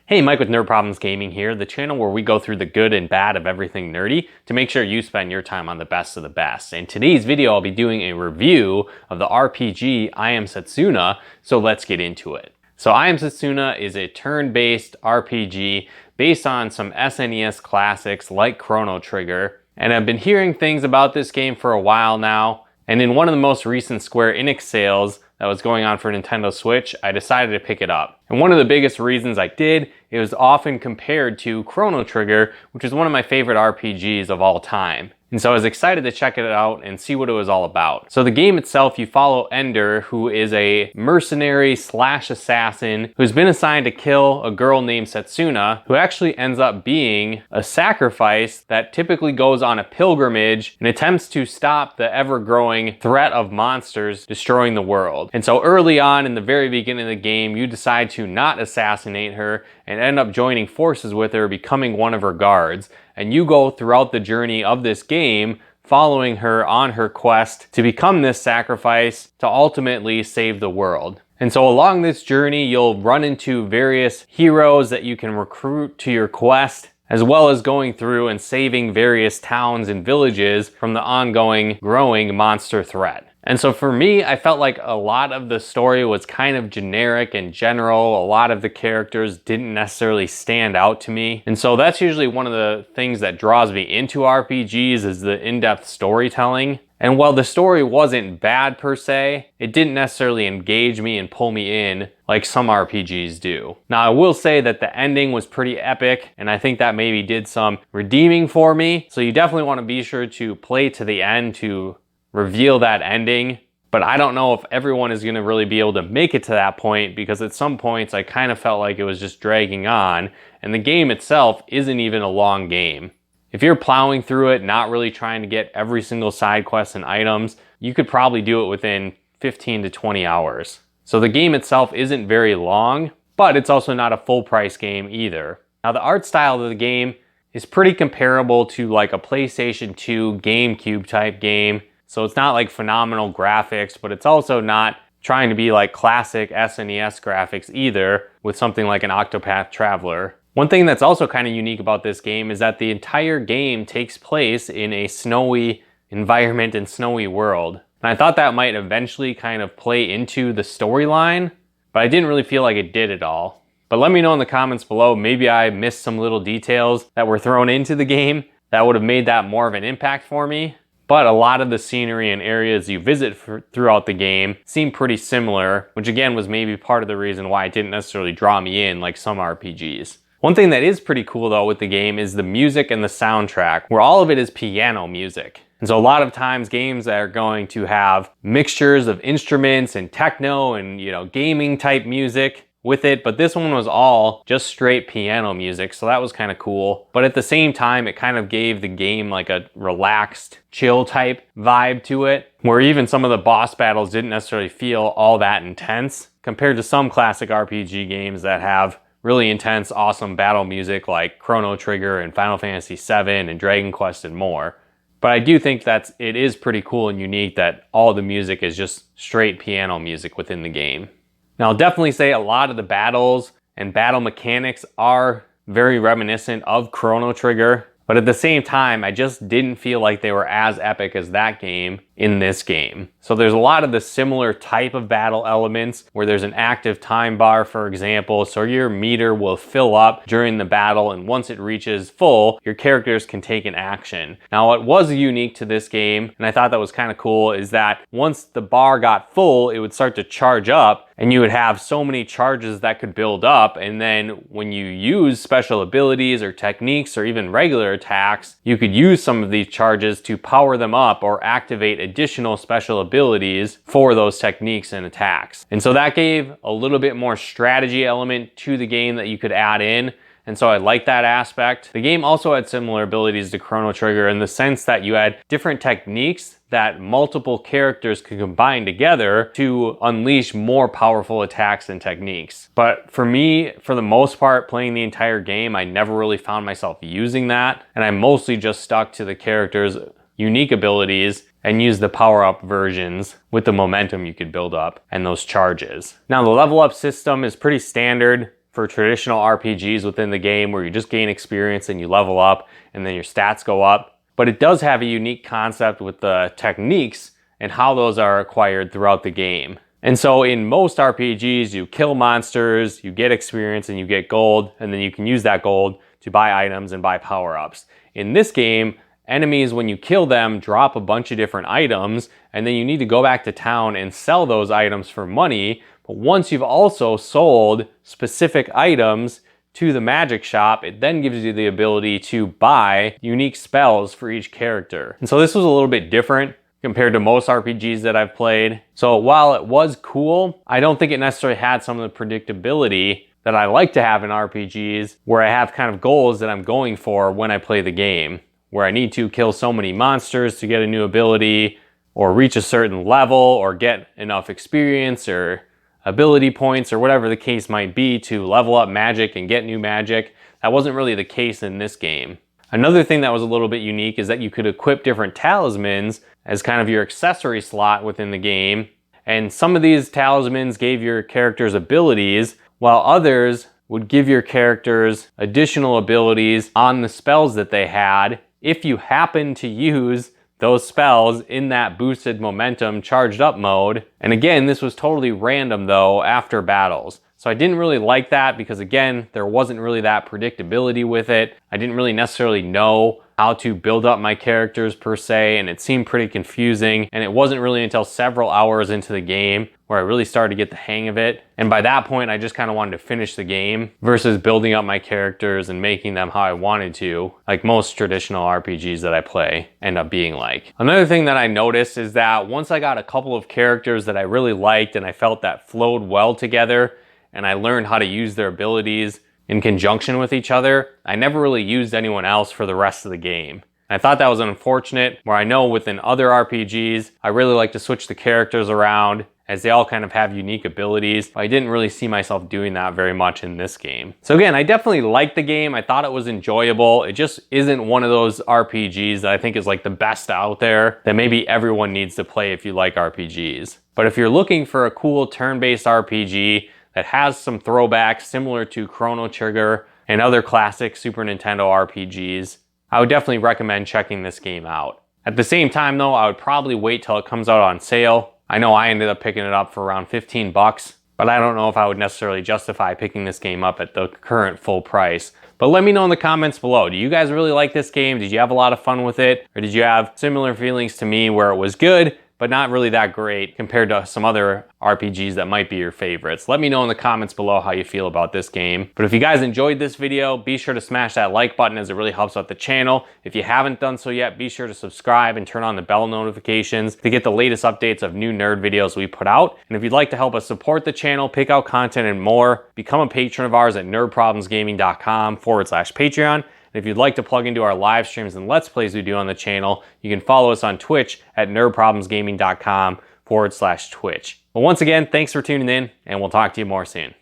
Hey, Mike with Nerd Problems Gaming here, the channel where we go through the good and bad of everything nerdy to make sure you spend your time on the best of the best. In today's video, I'll be doing a review of the RPG I Am Setsuna, so let's get into it. So I Am Setsuna is a turn-based RPG based on some SNES classics like Chrono Trigger, and I've been hearing things about this game for a while now, and in one of the most recent Square Enix sales that was going on for Nintendo Switch, I decided to pick it up. And one of the biggest reasons I did, it was often compared to Chrono Trigger, which is one of my favorite RPGs of all time. And so I was excited to check it out and see what it was all about. So the game itself, you follow Ender, who is a mercenary slash assassin who's been assigned to kill a girl named Setsuna, who actually ends up being a sacrifice that typically goes on a pilgrimage and attempts to stop the ever-growing threat of monsters destroying the world. And so early on in the very beginning of the game, you decide to not assassinate her and end up joining forces with her, becoming one of her guards. And you go throughout the journey of this game following her on her quest to become this sacrifice to ultimately save the world. And so along this journey, you'll run into various heroes that you can recruit to your quest, as well as going through and saving various towns and villages from the ongoing growing monster threat. And so for me, I felt like a lot of the story was kind of generic and general. A lot of the characters didn't necessarily stand out to me. And so that's usually one of the things that draws me into RPGs is the in-depth storytelling. And while the story wasn't bad per se, it didn't necessarily engage me and pull me in like some RPGs do. Now I will say that the ending was pretty epic, and I think that maybe did some redeeming for me. So you definitely want to be sure to play to the end to reveal that ending, but I don't know if everyone is going to really be able to make it to that point, because at some points I kind of felt like it was just dragging on, and the game itself isn't even a long game. If you're plowing through it, not really trying to get every single side quest and items, you could probably do it within 15 to 20 hours. So the game itself isn't very long, but it's also not a full price game either. Now the art style of the game is pretty comparable to like a PlayStation 2 GameCube type game. So it's not like phenomenal graphics, but it's also not trying to be like classic SNES graphics either with something like an Octopath Traveler. One thing that's also kind of unique about this game is that the entire game takes place in a snowy environment and snowy world. And I thought that might eventually kind of play into the storyline, but I didn't really feel like it did at all. But let me know in the comments below, maybe I missed some little details that were thrown into the game that would have made that more of an impact for me. But a lot of the scenery and areas you visit throughout the game seem pretty similar, which again was maybe part of the reason why it didn't necessarily draw me in like some RPGs. One thing that is pretty cool though with the game is the music and the soundtrack, where all of it is piano music. And so a lot of times games that are going to have mixtures of instruments and techno and, gaming type music with it, but this one was all just straight piano music, so that was kind of cool. But at the same time, it kind of gave the game like a relaxed, chill type vibe to it, where even some of the boss battles didn't necessarily feel all that intense compared to some classic RPG games that have really intense, awesome battle music like Chrono Trigger and Final Fantasy VII and Dragon Quest and more. But I do think that it is pretty cool and unique that all the music is just straight piano music within the game. Now, I'll definitely say a lot of the battles and battle mechanics are very reminiscent of Chrono Trigger, but at the same time, I just didn't feel like they were as epic as that game in this game. So there's a lot of the similar type of battle elements where there's an active time bar, for example, so your meter will fill up during the battle, and once it reaches full, your characters can take an action. Now, what was unique to this game, and I thought that was kind of cool, is that once the bar got full, it would start to charge up, and you would have so many charges that could build up, and then when you use special abilities or techniques or even regular attacks, you could use some of these charges to power them up or activate additional special abilities for those techniques and attacks. And so that gave a little bit more strategy element to the game that you could add in. And so I like that aspect. The game also had similar abilities to Chrono Trigger in the sense that you had different techniques that multiple characters could combine together to unleash more powerful attacks and techniques. But for me, for the most part, playing the entire game, I never really found myself using that. And I mostly just stuck to the characters' unique abilities and use the power-up versions with the momentum you could build up and those charges. Now the level up system is pretty standard for traditional RPGs within the game where you just gain experience and you level up and then your stats go up. But it does have a unique concept with the techniques and how those are acquired throughout the game. And so in most RPGs, you kill monsters, you get experience and you get gold, and then you can use that gold to buy items and buy power-ups. In this game, enemies, when you kill them, drop a bunch of different items, and then you need to go back to town and sell those items for money. But once you've also sold specific items to the magic shop, it then gives you the ability to buy unique spells for each character. And so this was a little bit different compared to most RPGs that I've played. So while it was cool, I don't think it necessarily had some of the predictability that I like to have in RPGs, where I have kind of goals that I'm going for when I play the game, where I need to kill so many monsters to get a new ability, or reach a certain level, or get enough experience or ability points, or whatever the case might be to level up magic and get new magic. That wasn't really the case in this game. Another thing that was a little bit unique is that you could equip different talismans as kind of your accessory slot within the game. And some of these talismans gave your characters abilities, while others would give your characters additional abilities on the spells that they had if you happen to use those spells in that boosted momentum charged up mode. And again, this was totally random though after battles. So I didn't really like that because again, there wasn't really that predictability with it. I didn't really necessarily know how to build up my characters per se, and it seemed pretty confusing. And it wasn't really until several hours into the game where I really started to get the hang of it. And by that point, I just kind of wanted to finish the game versus building up my characters and making them how I wanted to, like most traditional RPGs that I play end up being like. Another thing that I noticed is that once I got a couple of characters that I really liked and I felt that flowed well together, and I learned how to use their abilities in conjunction with each other, I never really used anyone else for the rest of the game. I thought that was unfortunate, where I know within other RPGs, I really like to switch the characters around as they all kind of have unique abilities. But I didn't really see myself doing that very much in this game. So again, I definitely liked the game. I thought it was enjoyable. It just isn't one of those RPGs that I think is like the best out there that maybe everyone needs to play if you like RPGs. But if you're looking for a cool turn-based RPG that has some throwbacks similar to Chrono Trigger and other classic Super Nintendo RPGs, I would definitely recommend checking this game out. At the same time though, I would probably wait till it comes out on sale. I know I ended up picking it up for around 15 bucks, but I don't know if I would necessarily justify picking this game up at the current full price. But let me know in the comments below. Do you guys really like this game? Did you have a lot of fun with it? Or did you have similar feelings to me where it was good, but not really that great compared to some other RPGs that might be your favorites? Let me know in the comments below how you feel about this game. But if you guys enjoyed this video, be sure to smash that like button as it really helps out the channel. If you haven't done so yet, be sure to subscribe and turn on the bell notifications to get the latest updates of new nerd videos we put out. And if you'd like to help us support the channel, pick out content and more, become a patron of ours at nerdproblemsgaming.com/Patreon. And if you'd like to plug into our live streams and Let's Plays we do on the channel, you can follow us on Twitch at nerdproblemsgaming.com/Twitch. But once again, thanks for tuning in, and we'll talk to you more soon.